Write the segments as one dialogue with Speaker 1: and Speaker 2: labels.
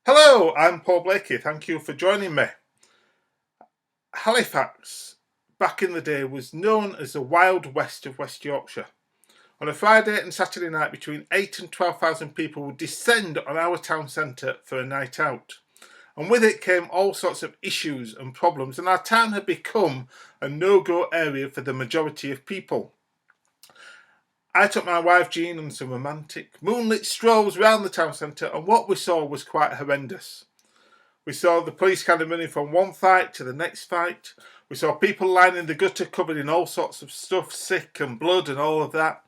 Speaker 1: Hello, I'm Paul Blakey. Thank you for joining me. Halifax, back in the day, was known as the Wild West of West Yorkshire. On a Friday and Saturday night, between 8 and 12,000 people would descend on our town centre for a night out. And with it came all sorts of issues and problems, and our town had become a no-go area for the majority of people. I took my wife Jean on some romantic moonlit strolls round the town centre, and what we saw was quite horrendous. We saw the police kind of running from one fight to the next fight. We saw people lining the gutter covered in all sorts of stuff, sick and blood and all of that.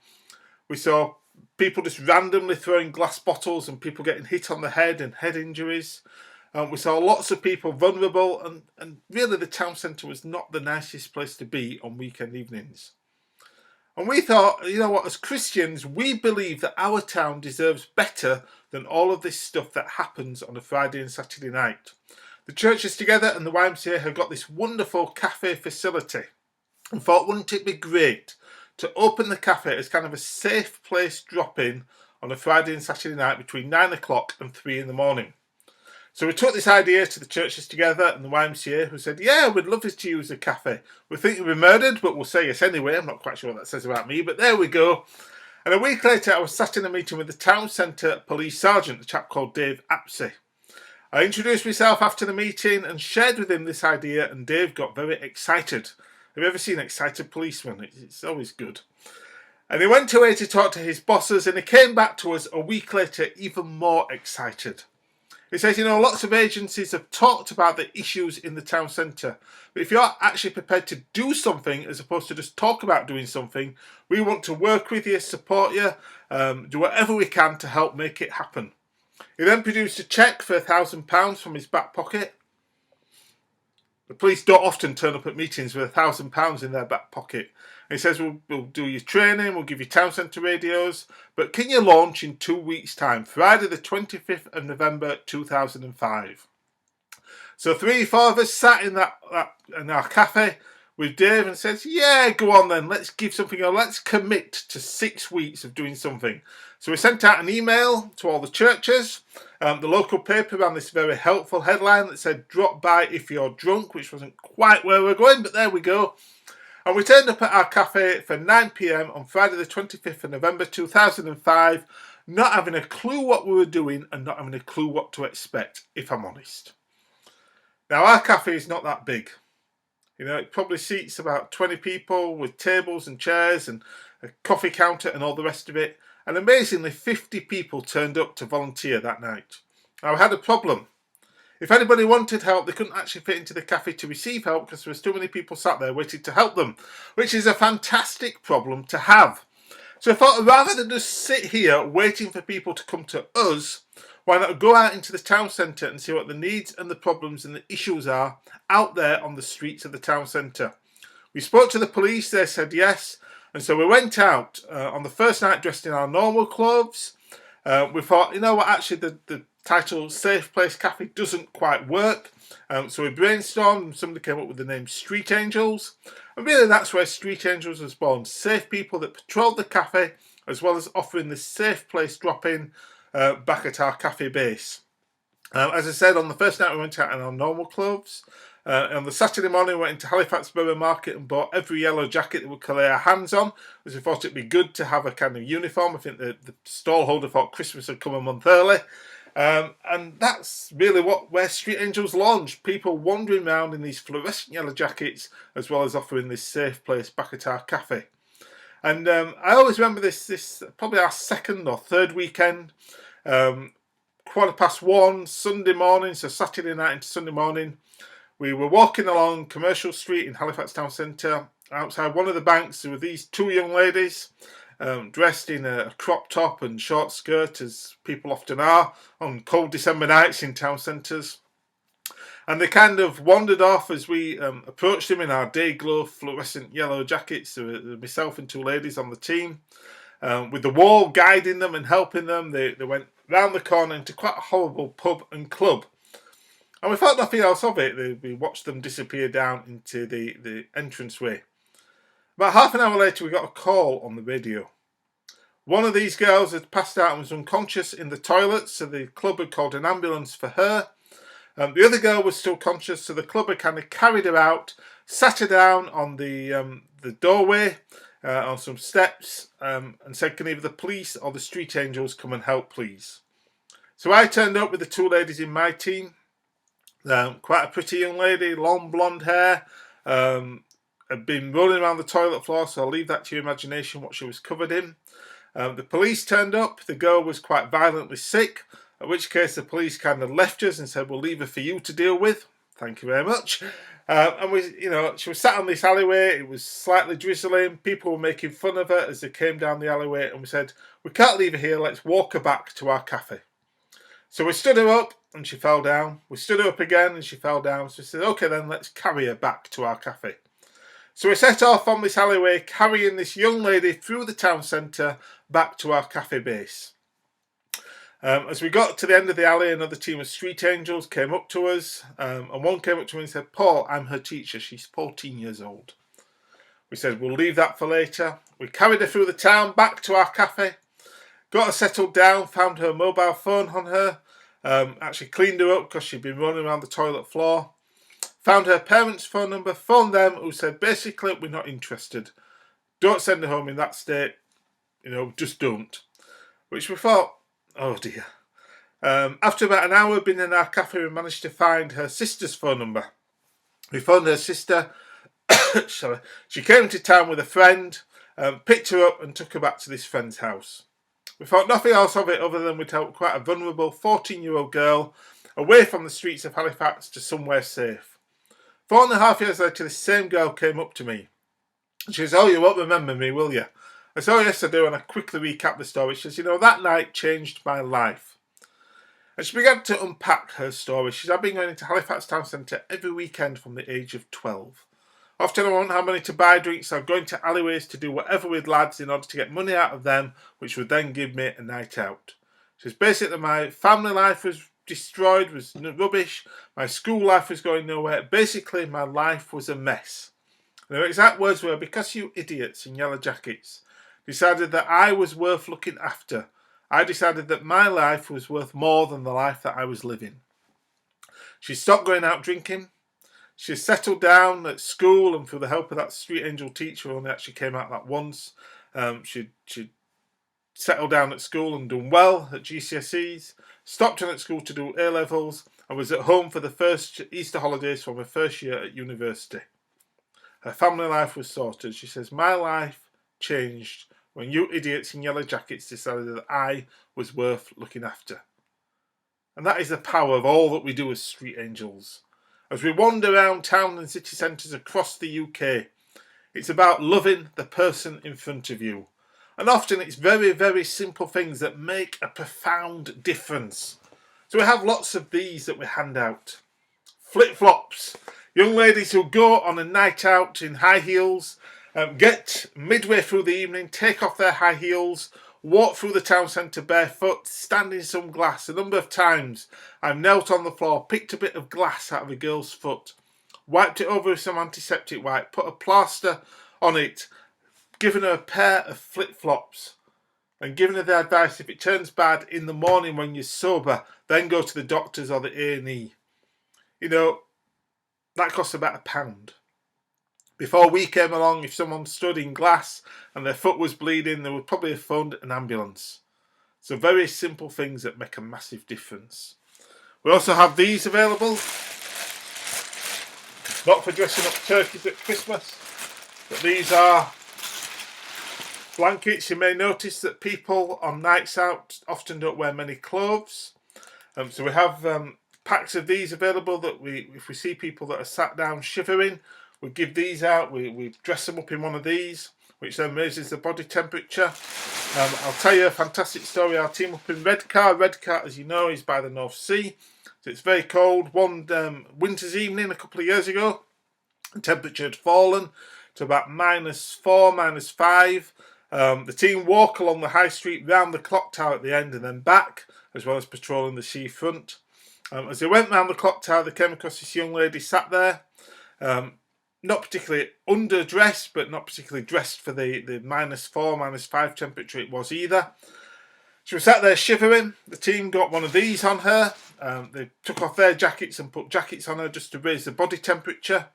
Speaker 1: We saw people just randomly throwing glass bottles and people getting hit on the head and head injuries. We saw lots of people vulnerable, and really the town centre was not the nicest place to be on weekend evenings. And we thought, you know what, as Christians, we believe that our town deserves better than all of this stuff that happens on a Friday and Saturday night. The churches together and the YMCA have got this wonderful cafe facility, and thought, wouldn't it be great to open the cafe as kind of a safe place drop-in on a Friday and Saturday night between 9 o'clock and 3 in the morning. So we took this idea to the churches together and the YMCA, who said, yeah, we'd love to use the cafe. We think you'll be murdered, but we'll say yes anyway. I'm not quite sure what that says about me, but there we go. And a week later, I was sat in a meeting with the town centre police sergeant, a chap called Dave Apsey. I introduced myself after the meeting and shared with him this idea, and Dave got very excited. Have you ever seen an excited policeman? It's always good. And he went away to talk to his bosses, and he came back to us a week later even more excited. He says, you know, lots of agencies have talked about the issues in the town centre, but if you're actually prepared to do something as opposed to just talk about doing something, we want to work with you, support you, do whatever we can to help make it happen. He then produced a cheque for £1,000 from his back pocket. The police don't often turn up at meetings with £1,000 in their back pocket. And he says, we'll do your training, we'll give you town centre radios, but can you launch in 2 weeks' time, Friday the 25th of November 2005. So 3-4 of us sat in our cafe with Dave and says, yeah, go on then, let's give something, or let's commit to 6 weeks of doing something. So we sent out an email to all the churches. The local paper ran this very helpful headline that said, drop by if you're drunk, which wasn't quite where we're going, but there we go. And we turned up at our cafe for 9 p.m. on Friday the 25th of November 2005, not having a clue what we were doing and not having a clue what to expect, if I'm honest. Now, our cafe is not that big. You know, it probably seats about 20 people with tables and chairs and a coffee counter and all the rest of it. And amazingly, 50 people turned up to volunteer that night. Now, I had a problem. If anybody wanted help, they couldn't actually fit into the cafe to receive help because there was too many people sat there waiting to help them, which is a fantastic problem to have. So I thought, rather than just sit here waiting for people to come to us, why not go out into the town centre and see what the needs and the problems and the issues are out there on the streets of the town centre. We spoke to the police, they said yes, and so we went out on the first night dressed in our normal clothes. We thought, you know what, actually the title Safe Place Cafe doesn't quite work. So we brainstormed and somebody came up with the name Street Angels. And really that's where Street Angels was born. Safe people that patrolled the cafe as well as offering this safe place drop-in back at our cafe base. As I said, on the first night we went out in our normal clothes. On the Saturday morning we went into Halifax Borough Market and bought every yellow jacket that we could lay our hands on, as we thought it'd be good to have a kind of uniform. I think the stallholder thought Christmas had come a month early. And that's really where Street Angels launched. People wandering around in these fluorescent yellow jackets, as well as offering this safe place back at our cafe. And I always remember this probably our second or third weekend, 1:15 Sunday morning, so Saturday night into Sunday morning. We were walking along Commercial Street in Halifax Town Centre. Outside one of the banks, there were these two young ladies dressed in a crop top and short skirt, as people often are on cold December nights in town centres. And they kind of wandered off as we approached them in our day-glow fluorescent yellow jackets. There were myself and two ladies on the team. With the wall guiding them and helping them, they went round the corner into quite a horrible pub and club. And we thought nothing else of it. We watched them disappear down into the entranceway. About half an hour later, we got a call on the radio. One of these girls had passed out and was unconscious in the toilet, so the club had called an ambulance for her. The other girl was still conscious, so the club had kind of carried her out, sat her down on the doorway, on some steps, and said, can either the police or the street angels come and help, please? So I turned up with the two ladies in my team. Quite a pretty young lady, long blonde hair, had been rolling around the toilet floor, so I'll leave that to your imagination what she was covered in. The police turned up. The girl was quite violently sick, at which case the police kind of left us and said, we'll leave her for you to deal with. Thank you very much. And she was sat on this alleyway. It was slightly drizzling. People were making fun of her as they came down the alleyway, and we said, we can't leave her here. Let's walk her back to our cafe. So we stood her up and she fell down. We stood her up again and she fell down. So we said, okay then, let's carry her back to our cafe. So we set off on this alleyway, carrying this young lady through the town centre back to our cafe base. As we got to the end of the alley, another team of street angels came up to us, and one came up to me and said, Paul, I'm her teacher. She's 14 years old. We said, we'll leave that for later. We carried her through the town back to our cafe, got her settled down, found her mobile phone on her, actually cleaned her up because she'd been running around the toilet floor. Found her parents' phone number, phoned them, who said, basically, we're not interested. Don't send her home in that state. Just don't. Which we thought, oh dear. After about an hour being in our cafe, we managed to find her sister's phone number. We phoned her sister. Sorry. She came to town with a friend, picked her up and took her back to this friend's house. We thought nothing else of it other than we'd help quite a vulnerable 14-year-old girl away from the streets of Halifax to somewhere safe. 4.5 years later, this same girl came up to me. She says, oh, you won't remember me, will you? I said, oh, yes, I do. And I quickly recap the story. She says, that night changed my life. And she began to unpack her story. She says, I've been going into Halifax Town Centre every weekend from the age of 12. Often I won't have money to buy drinks, so I'd go into alleyways to do whatever with lads in order to get money out of them, which would then give me a night out. She says, basically, my family life was destroyed, was rubbish. My school life was going nowhere. Basically, my life was a mess. And her exact words were, because you idiots in yellow jackets decided that I was worth looking after, I decided that my life was worth more than the life that I was living. She stopped going out drinking. She settled down at school, and through the help of that street angel teacher who only actually came out that once, she'd settled down at school and done well at GCSEs, stopped in at school to do A-levels, and was at home for the first Easter holidays from her first year at university. Her family life was sorted. She says, my life changed when you idiots in yellow jackets decided that I was worth looking after. And that is the power of all that we do as street angels. As we wander around town and city centres across the UK, it's about loving the person in front of you. And often it's very, very simple things that make a profound difference. So we have lots of these that we hand out. Flip-flops. Young ladies who go on a night out in high heels, get midway through the evening, take off their high heels, walk through the town centre barefoot, stand in some glass. A number of times I've knelt on the floor, picked a bit of glass out of a girl's foot, wiped it over with some antiseptic wipe, put a plaster on it, given her a pair of flip-flops, and given her the advice, if it turns bad in the morning when you're sober, then go to the doctors or the A&E. That costs about £1. Before we came along, if someone stood in glass and their foot was bleeding, they would probably have phoned an ambulance. So very simple things that make a massive difference. We also have these available. Not for dressing up turkeys at Christmas, but these are blankets. You may notice that people on nights out often don't wear many clothes. So we have packs of these available that if we see people that are sat down shivering, we give these out. We dress them up in one of these, which then raises the body temperature. I'll tell you a fantastic story. Our team up in Redcar. Redcar, as you know, is by the North Sea. So it's very cold. One winter's evening a couple of years ago, the temperature had fallen to about -4, -5. The team walk along the high street, round the clock tower at the end and then back, as well as patrolling the seafront. As they went round the clock tower, they came across this young lady sat there. not particularly underdressed, but not particularly dressed for the -4, -5 temperature it was either. She was sat there shivering. The team got one of these on her. They took off their jackets and put jackets on her just to raise the body temperature.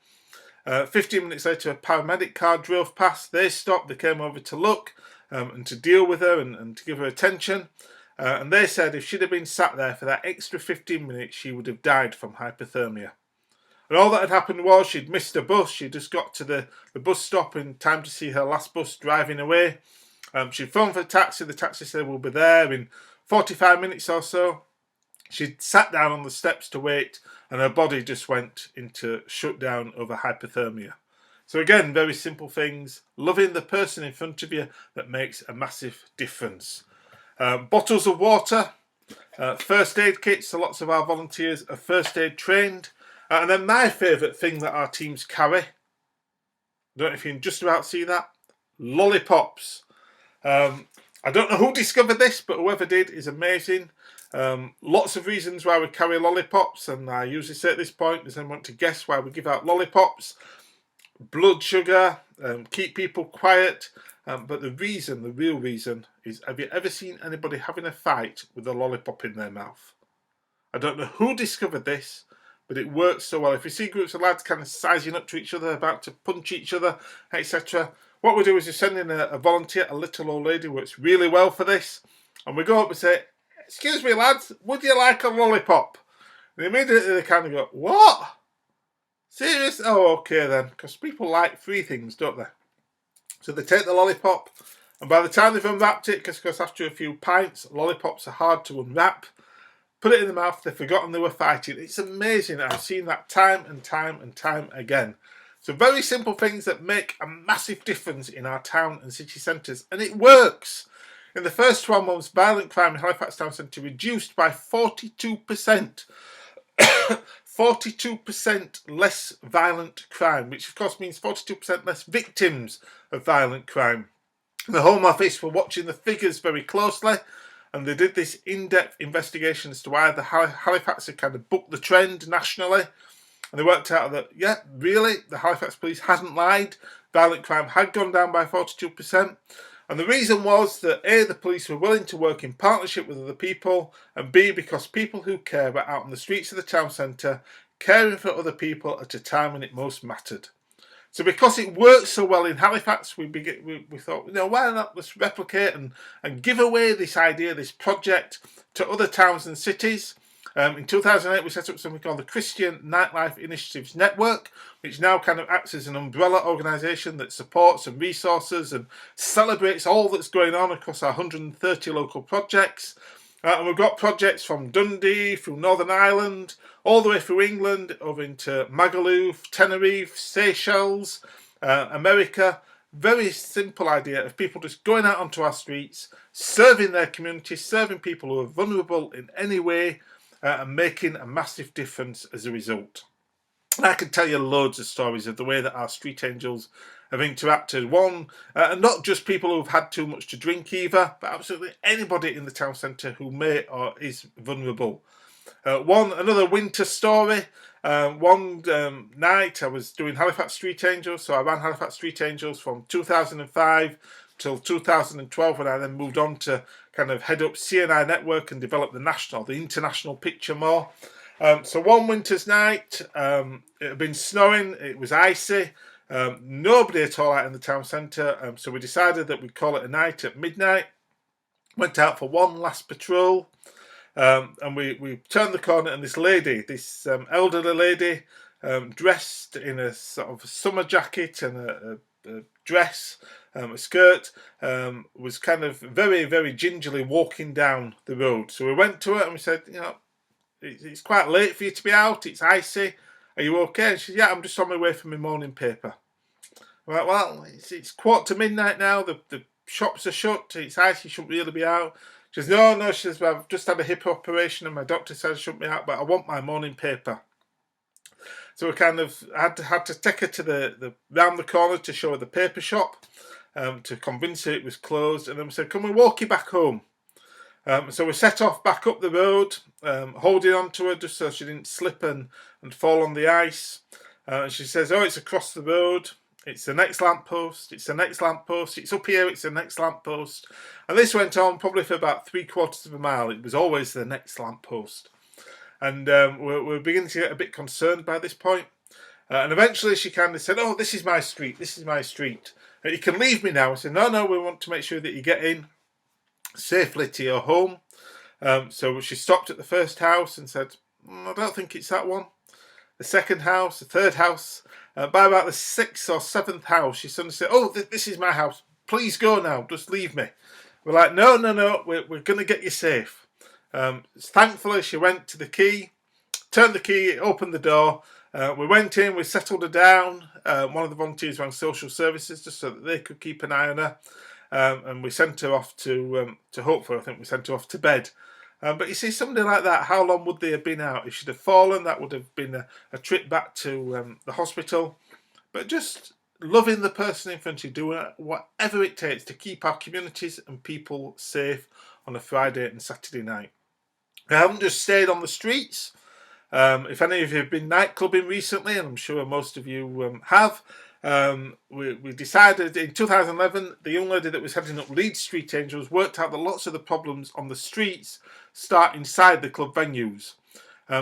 Speaker 1: 15 minutes later, a paramedic car drove past. They stopped. They came over to look and to deal with her and to give her attention. And they said if she'd have been sat there for that extra 15 minutes, she would have died from hypothermia. And all that had happened was she'd missed a bus. She just got to the bus stop in time to see her last bus driving away. She'd phoned for a taxi. The taxi said we'll be there in 45 minutes or so. She'd sat down on the steps to wait, and her body just went into shutdown over hypothermia. So again, very simple things. Loving the person in front of you that makes a massive difference. Bottles of water, first aid kits. So lots of our volunteers are first aid trained. And then my favourite thing that our teams carry, I don't know if you can just about see that, lollipops. I don't know who discovered this, but whoever did is amazing. Lots of reasons why we carry lollipops, and I usually say at this point, does anyone want to guess why we give out lollipops? Blood sugar, keep people quiet, but the real reason is, have you ever seen anybody having a fight with a lollipop in their mouth? I don't know who discovered this, but it works so well. If you see groups of lads kind of sizing up to each other, about to punch each other, etc., what we do is we send in a volunteer, a little old lady who works really well for this, and we go up and say, "Excuse me, lads, would you like a lollipop?" And immediately they kind of go, "What? Serious? Oh, okay then," because people like free things, don't they? So they take the lollipop, and by the time they've unwrapped it, because after a few pints, lollipops are hard to unwrap, put it in the mouth, they've forgotten they were fighting. It's amazing. I've seen that time and time and time again. So very simple things that make a massive difference in our town and city centres. And it works. In the first 12 months, violent crime in Halifax Town Centre reduced by 42%. 42% less violent crime, which of course means 42% less victims of violent crime. The Home Office were watching the figures very closely, and they did this in-depth investigation as to why the Halifax had kind of booked the trend nationally. And they worked out that, yeah, really, the Halifax police hadn't lied. Violent crime had gone down by 42%. And the reason was that A, the police were willing to work in partnership with other people, and B, because people who care were out on the streets of the town centre, caring for other people at a time when it most mattered. So because it worked so well in Halifax, we thought, you know, why not let's replicate and give away this idea, this project, to other towns and cities. In 2008, we set up something called the Christian Nightlife Initiatives Network, which now kind of acts as an umbrella organisation that supports and resources and celebrates all that's going on across our 130 local projects. And we've got projects from Dundee, through Northern Ireland, all the way through England, over into Magaluf, Tenerife, Seychelles, America. Very simple idea of people just going out onto our streets, serving their community, serving people who are vulnerable in any way, and making a massive difference as a result. And I can tell you loads of stories of the way that our street angels have interacted. One, and not just people who've had too much to drink either, but absolutely anybody in the town centre who may or is vulnerable. Another winter story. One night I was doing Halifax Street Angels, so I ran Halifax Street Angels from 2005 till 2012, when I then moved on to kind of head up CNI Network and develop the international picture more. So one winter's night, it had been snowing, it was icy, nobody at all out in the town centre, so we decided that we'd call it a night at midnight. Went out for one last patrol, and we turned the corner, and this lady, this elderly lady, dressed in a sort of summer jacket and a dress, a skirt, was kind of very, very gingerly walking down the road. So we went to her and we said, you know, it's quite late for you to be out, it's icy, are you okay? And she said, yeah, I'm just on my way for my morning paper. I'm like, well, it's 1:45 now, the shops are shut, it's icy, you shouldn't really be out. She says, no, she says, well, I've just had a hip operation and my doctor said I shouldn't be out, but I want my morning paper. So we kind of had to take her to the round the corner to show her the paper shop, to convince her it was closed, and then we said, can we walk you back home? So we set off back up the road, holding on to her just so she didn't slip and fall on the ice. And she says, oh, it's across the road. It's the next lamppost. It's the next lamppost. It's up here. It's the next lamppost. And this went on probably for about 3/4 of a mile. It was always the next lamppost. And we're beginning to get a bit concerned by this point. And eventually she kind of said, oh, this is my street. This is my street. You can leave me now. I said, no, we want to make sure that you get in safely to your home. So she stopped at the first house and said, I don't think it's that one. The second house, the third house. By about the 6th or 7th house, she suddenly said, oh, this is my house. Please go now. Just leave me. We're like, no. We're going to get you safe. Thankfully, she went to the key, turned the key, opened the door. We went in, we settled her down. One of the volunteers ran social services just so that they could keep an eye on her. And we sent her off to hopefully, I think we sent her off to bed. But you see, somebody like that, how long would they have been out? If she'd have fallen, that would have been a trip back to the hospital. But just loving the person in front of you, doing whatever it takes to keep our communities and people safe on a Friday and Saturday night. I haven't just stayed on the streets. If any of you have been nightclubbing recently, and I'm sure most of you have, we decided in 2011, the young lady that was heading up Leeds Street Angels worked out that lots of the problems on the streets start inside the club venues.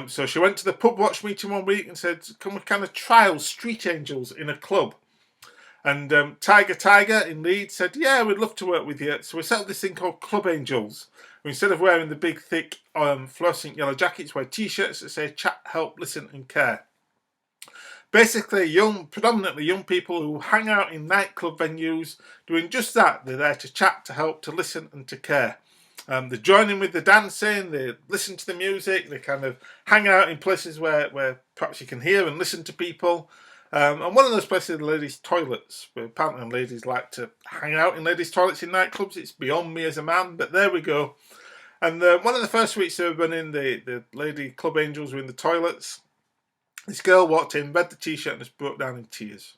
Speaker 1: So she went to the pub watch meeting one week and said, can we kind of trial Street Angels in a club? And Tiger in Leeds said, yeah, we'd love to work with you. So we set up this thing called Club Angels. Instead of wearing the big, thick, fluorescent yellow jackets, wear T-shirts that say chat, help, listen and care. Basically, predominantly young people who hang out in nightclub venues doing just that. They're there to chat, to help, to listen and to care. They join in with the dancing, they listen to the music, they kind of hang out in places where perhaps you can hear and listen to people. And one of those places is the ladies' toilets, where apparently ladies like to hang out in ladies' toilets in nightclubs. It's beyond me as a man, but there we go. And one of the first weeks they were running, the lady club angels were in the toilets. This girl walked in, read the T-shirt and just broke down in tears.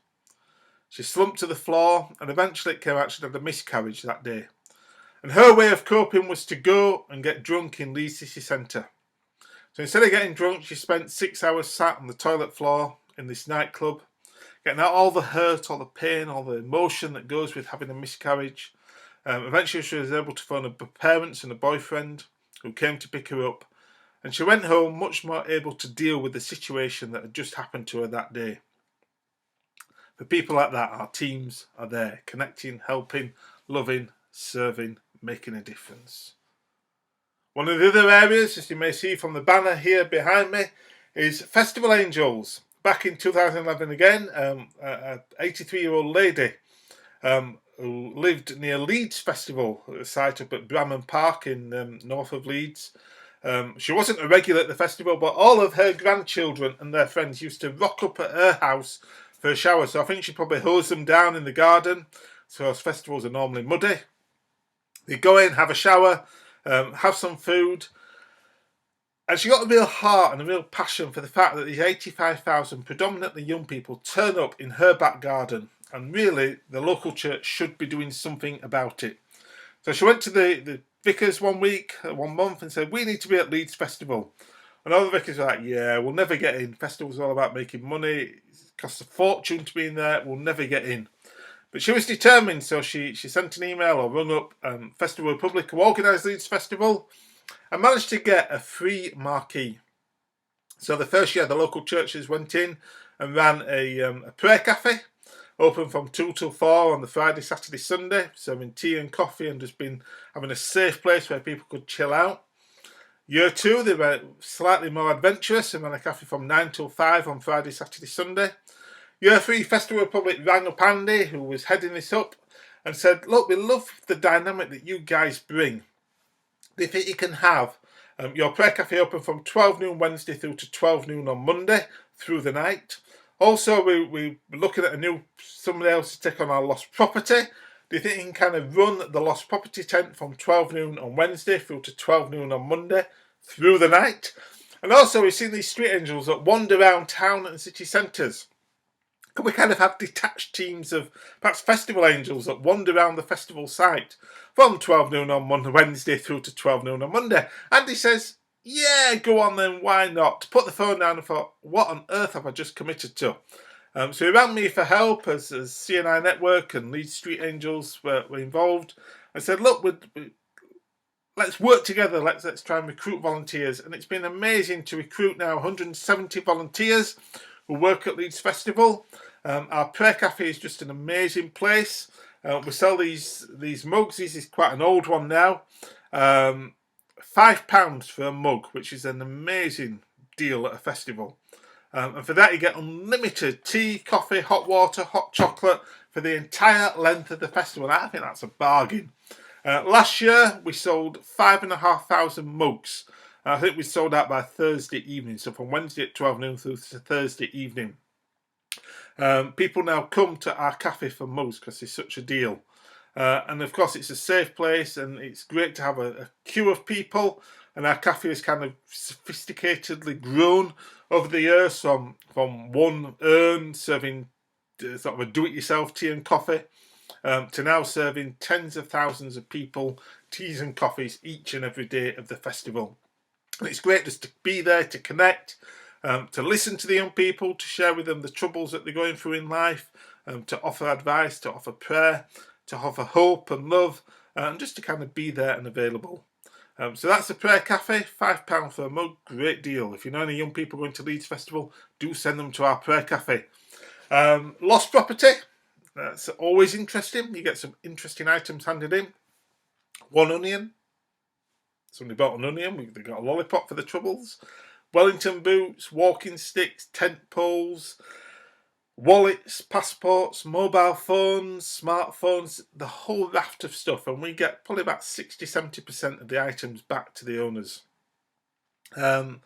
Speaker 1: She slumped to the floor and eventually it came out she had a miscarriage that day. And her way of coping was to go and get drunk in Leeds City Centre. So instead of getting drunk, she spent 6 hours sat on the toilet floor in this nightclub, getting out all the hurt, all the pain, all the emotion that goes with having a miscarriage. Eventually she was able to phone her parents and a boyfriend who came to pick her up. And she went home much more able to deal with the situation that had just happened to her that day. For people like that, our teams are there, connecting, helping, loving, serving, making a difference. One of the other areas, as you may see from the banner here behind me, is Festival Angels. Back in 2011 again, an 83-year-old lady who lived near Leeds Festival, a site up at Bramham Park in north of Leeds. She wasn't a regular at the festival, but all of her grandchildren and their friends used to rock up at her house for a shower. So I think she probably hosed them down in the garden. So those festivals are normally muddy. They go in, have a shower, have some food. And she got a real heart and a real passion for the fact that these 85,000 predominantly young people turn up in her back garden. And really, the local church should be doing something about it. So she went to the vicars one month and said, we need to be at Leeds Festival. And all the vicars were like, yeah, we'll never get in. Festival's all about making money. It costs a fortune to be in there. We'll never get in. But she was determined, so she sent an email or rung up Festival Republic who organised Leeds Festival and managed to get a free marquee. So the first year the local churches went in and ran a prayer cafe, open from 2 till 4 on the Friday, Saturday, Sunday, serving tea and coffee and just been having a safe place where people could chill out. Year 2 they were slightly more adventurous and ran a cafe from 9 till 5 on Friday, Saturday, Sunday. Year 3 Festival Republic rang up Andy, who was heading this up, and said, look, we love the dynamic that you guys bring. Do you think you can have your prayer cafe open from 12 noon Wednesday through to 12 noon on Monday through the night? Also, we're looking at somebody else to take on our lost property. Do you think you can kind of run the lost property tent from 12 noon on Wednesday through to 12 noon on Monday through the night? And also, we've seen these street angels that wander around town and city centres. Could we kind of have detached teams of perhaps festival angels that wander around the festival site from 12 noon on Wednesday through to 12 noon on Monday? Andy says, yeah, go on then, why not? Put the phone down and thought, what on earth have I just committed to? So he rang me for help as CNI Network and Leeds Street Angels were involved. I said, look, let's work together. Let's try and recruit volunteers. And it's been amazing to recruit now 170 volunteers who work at Leeds Festival. Our prayer cafe is just an amazing place. We sell these mugs. This is quite an old one now. £5 for a mug, which is an amazing deal at a festival. And for that you get unlimited tea, coffee, hot water, hot chocolate for the entire length of the festival. I think that's a bargain. Last year we sold 5,500 mugs. I think we sold out by Thursday evening, so from Wednesday at 12 noon through to Thursday evening. People now come to our cafe for mugs because it's such a deal. And of course it's a safe place, and it's great to have a queue of people, and our cafe is kind of sophisticatedly grown over the years from one urn serving sort of a do-it-yourself tea and coffee to now serving tens of thousands of people teas and coffees each and every day of the festival. And it's great just to be there, to connect, to listen to the young people, to share with them the troubles that they're going through in life, to offer advice, to offer prayer, to offer hope and love, and just to kind of be there and available. So that's the prayer cafe, £5 for a mug, great deal. If you know any young people going to Leeds Festival, do send them to our prayer cafe. Lost property, that's always interesting. You get some interesting items handed in. One onion, somebody bought an onion, they got a lollipop for the troubles. Wellington boots, walking sticks, tent poles, wallets, passports, mobile phones, smartphones, the whole raft of stuff, and we get probably about 60-70% of the items back to the owners. The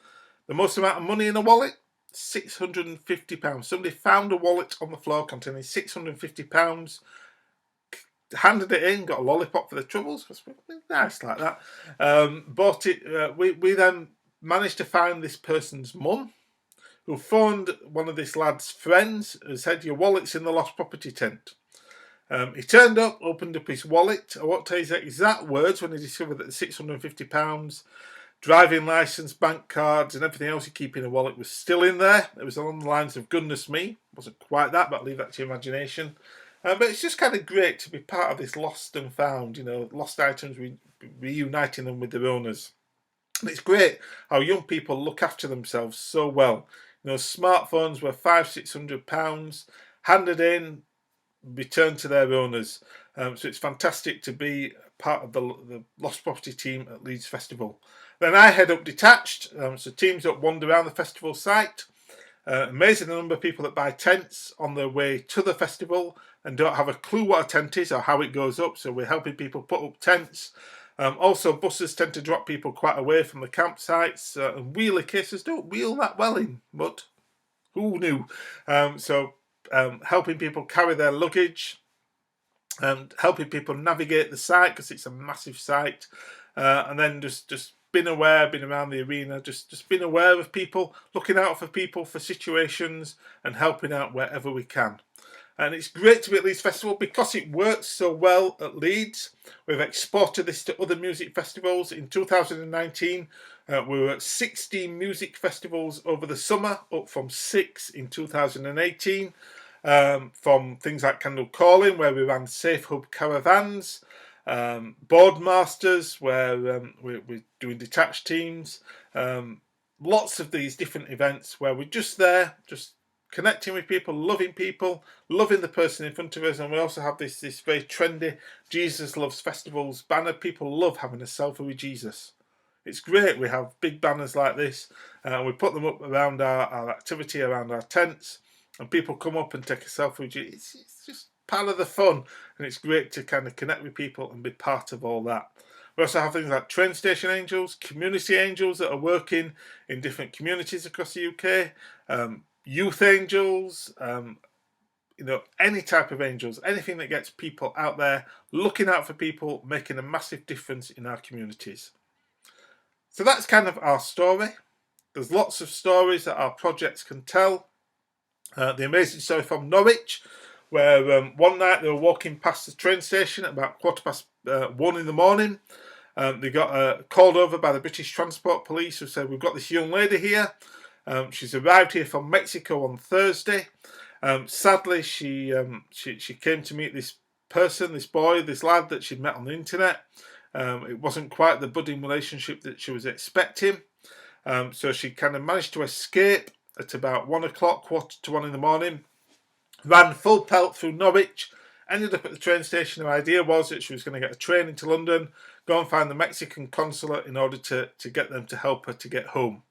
Speaker 1: most amount of money in a wallet, £650. Somebody found a wallet on the floor containing £650, handed it in, got a lollipop for the troubles, nice like that. Bought it. We then managed to find this person's mum, who phoned one of this lad's friends and said, your wallet's in the lost property tent. He turned up, opened up his wallet. I won't tell you his exact words when he discovered that the £650, driving licence, bank cards and everything else you keep in a wallet was still in there. It was along the lines of goodness me. It wasn't quite that, but I'll leave that to your imagination. But it's just kind of great to be part of this lost and found, lost items, reuniting them with their owners. And it's great how young people look after themselves so well. Smartphones were £500-600, handed in, returned to their owners. So it's fantastic to be part of the Lost Property team at Leeds Festival. Then I head up detached, so teams that wander around the festival site. Amazing the number of people that buy tents on their way to the festival and don't have a clue what a tent is or how it goes up, so we're helping people put up tents. Also, buses tend to drop people quite away from the campsites, and wheelie cases don't wheel that well in mud. Who knew? Helping people carry their luggage, helping people navigate the site because it's a massive site, and then just been aware, been around the arena, just been aware of people, looking out for people, for situations, and helping out wherever we can. And it's great to be at Leeds Festival because it works so well at Leeds. We've exported this to other music festivals. In 2019, we were at 16 music festivals over the summer, up from 6 in 2018. From things like Candle Calling, where we ran Safe Hub caravans, Boardmasters, where we're doing detached teams. Lots of these different events where we're just there, just connecting with people, loving the person in front of us. And we also have this very trendy Jesus Loves Festivals banner. People love having a selfie with Jesus. It's great. We have big banners like this, and we put them up around our activity, around our tents, and people come up and take a selfie with Jesus. It's just part of the fun, and it's great to kind of connect with people and be part of all that. We also have things like train station angels, community angels that are working in different communities across the UK, youth angels, any type of angels, anything that gets people out there, looking out for people, making a massive difference in our communities. So that's kind of our story. There's lots of stories that our projects can tell. The amazing story from Norwich, where one night they were walking past the train station at about 1:15 in the morning. They got called over by the British Transport Police, who said, we've got this young lady here. She's arrived here from Mexico on Thursday. Sadly, she came to meet this person, this boy, this lad that she'd met on the internet. It wasn't quite the budding relationship that she was expecting. So she kind of managed to escape at about 1 o'clock, 1:45 in the morning, ran full pelt through Norwich, ended up at the train station. Her idea was that she was going to get a train into London, go and find the Mexican consulate in order to get them to help her to get home.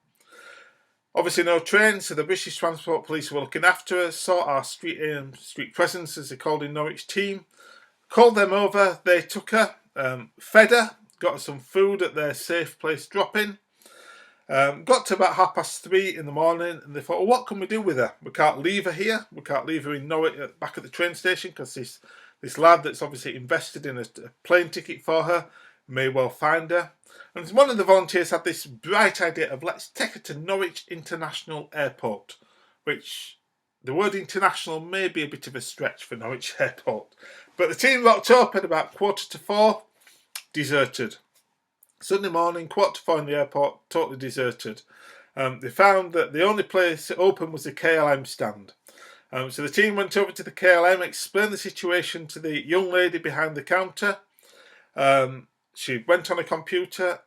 Speaker 1: Obviously no train, so the British Transport Police were looking after her, sought our street presence, as they called in Norwich, team, called them over, they took her, fed her, got her some food at their safe place drop-in. Got to about 3:30 in the morning, and they thought, well, what can we do with her? We can't leave her here. We can't leave her in Norwich back at the train station, because this lad that's obviously invested in a plane ticket for her may well find her. And one of the volunteers had this bright idea of, let's take her to Norwich International Airport, which the word international may be a bit of a stretch for Norwich Airport. But the team rocked up at about 4:45, deserted. Sunday morning, 4:45 in the airport, totally deserted. They found that the only place open was the KLM stand. So the team went over to the KLM, explained the situation to the young lady behind the counter. She went on a computer,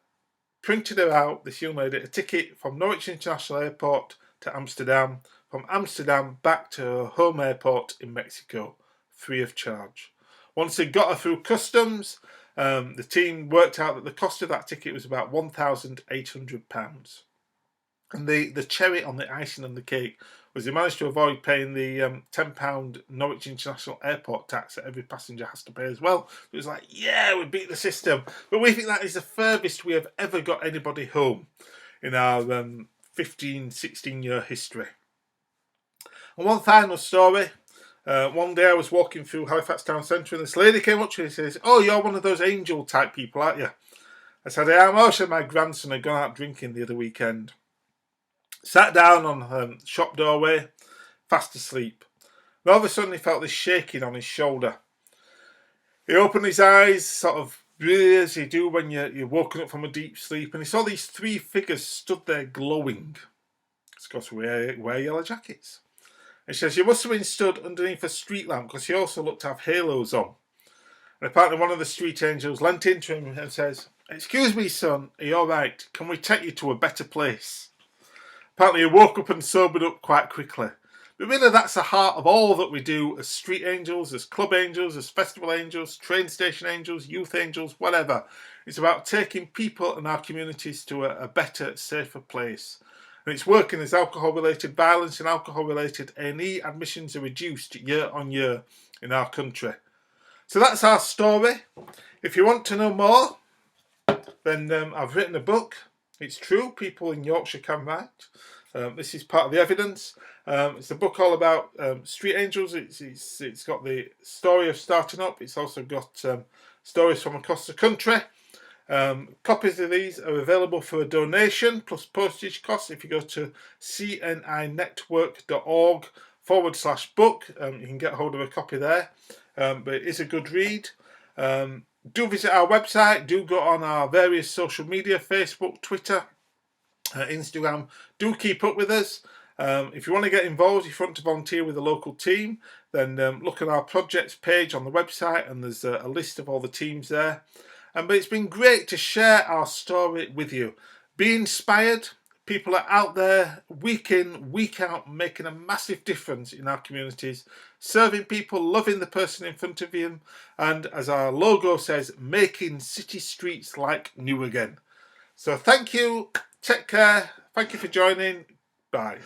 Speaker 1: printed her out, this young lady, a ticket from Norwich International Airport to Amsterdam, from Amsterdam back to her home airport in Mexico, free of charge. Once they got her through customs, the team worked out that the cost of that ticket was about £1,800. And the cherry on the icing on the cake was they managed to avoid paying the £10 Norwich International Airport tax that every passenger has to pay as well. It was like, yeah, we beat the system. But we think that is the furthest we have ever got anybody home in our 16-year history. And one final story. One day I was walking through Halifax town centre, and this lady came up to me and says, oh, you're one of those angel type people, aren't you? I said, I am. Also, my grandson had gone out drinking the other weekend. Sat down on her shop doorway, fast asleep. And all of a sudden he felt this shaking on his shoulder. He opened his eyes, sort of really as you do when you're woken up from a deep sleep, and he saw these 3 figures stood there glowing. It's because we wear yellow jackets. And she says, you must have been stood underneath a street lamp, because he also looked to have halos on. And apparently one of the street angels leant into him and says, excuse me, son, are you all right? Can we take you to a better place? Apparently he woke up and sobered up quite quickly. But really that's the heart of all that we do as street angels, as club angels, as festival angels, train station angels, youth angels, whatever. It's about taking people and our communities to a better, safer place. And it's working as alcohol-related violence and alcohol-related A&E admissions are reduced year on year in our country. So that's our story. If you want to know more, then I've written a book. It's true, people in Yorkshire can write. This is part of the evidence. It's a book all about street angels. It's got the story of starting up. It's also got stories from across the country. Copies of these are available for a donation plus postage costs if you go to cninetwork.org/book. You can get hold of a copy there. But it is a good read. Do visit our website. Do go on our various social media, Facebook, Twitter, Instagram. Do keep up with us. If you want to get involved, if you want to volunteer with a local team, then look at our projects page on the website, and there's a list of all the teams there. But it's been great to share our story with you. Be inspired. People are out there week in, week out, making a massive difference in our communities, serving people, loving the person in front of you, and as our logo says, making city streets like new again. So thank you, take care, thank you for joining, bye.